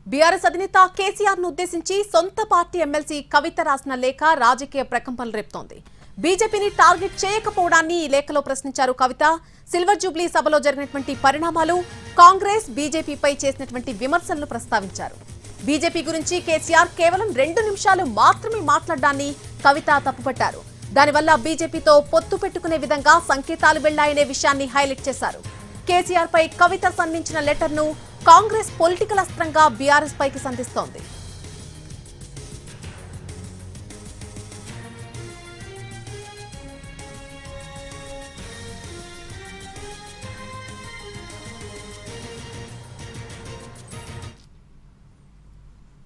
BRS అధినేత కేసీఆర్ ను ఉద్దేశించి సొంత పార్టీ ఎమ్మెల్సీ కవిత రాసిన లేఖ రాజకీయ ప్రకంపనలు రేపుతోంది. బీజేపీని టార్గెట్ చేయకపోవడాన్ని ఈ లేఖలో ప్రశ్నించారు కవిత. సిల్వర్ జూబ్లీ సభలో జరిగినటువంటి పరిణామాలు, కాంగ్రెస్ బీజేపీపై చేసినటువంటి విమర్శలను ప్రస్తావించారు. బీజేపీ గురించి కేసీఆర్ కేవలం 2 నిమిషాలు మాత్రమే మాట్లాడడాన్ని కవిత తప్పుపట్టారు. దానివల్ల బీజేపీతో పొత్తు పెట్టుకునే విధంగా సంకేతాలు వెళ్లాయనే విషయాన్ని హైలైట్ చేశారు. కేసీఆర్ పై కవిత సంధించిన లెటర్ను కాంగ్రెస్ పొలిటికల్ అస్త్రంగా బీఆర్ఎస్ పైకి సంధిస్తోంది.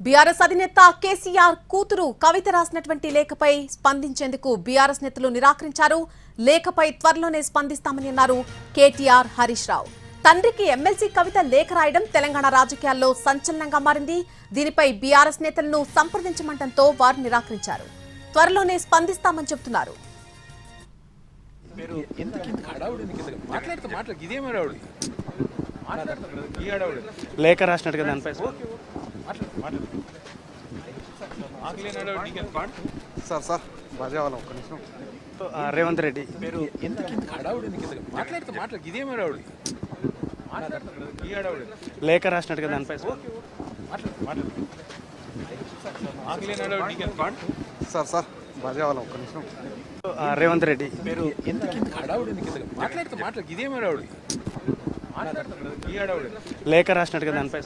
బీఆర్ఎస్ అధినేత కేసీఆర్ కూతురు కవిత రాసినటువంటి లేఖపై స్పందించేందుకు బీఆర్ఎస్ నేతలు నిరాకరించారు. లేఖపై త్వరలోనే స్పందిస్తామని అన్నారు కేటీఆర్, హరీష్ రావు. తండ్రికి ఎమ్మెల్సీ కవిత లేఖ రాయడం తెలంగాణ రాజకీయాల్లో సంచలనంగా మారింది. దీనిపై బీఆర్ఎస్ నేతలను సంప్రదించమంటంతో వారు నిరాకరించారు. త్వరలోనే స్పందిస్తామని చెబుతున్నారు. లేఖ రాసినట్టుగా దానిపై రేవంత్ రెడ్డి లేఖ రాసినట్టుగా దానిపై రేవంత్ రెడ్డి లేఖ రాసినట్టుగా దానిపై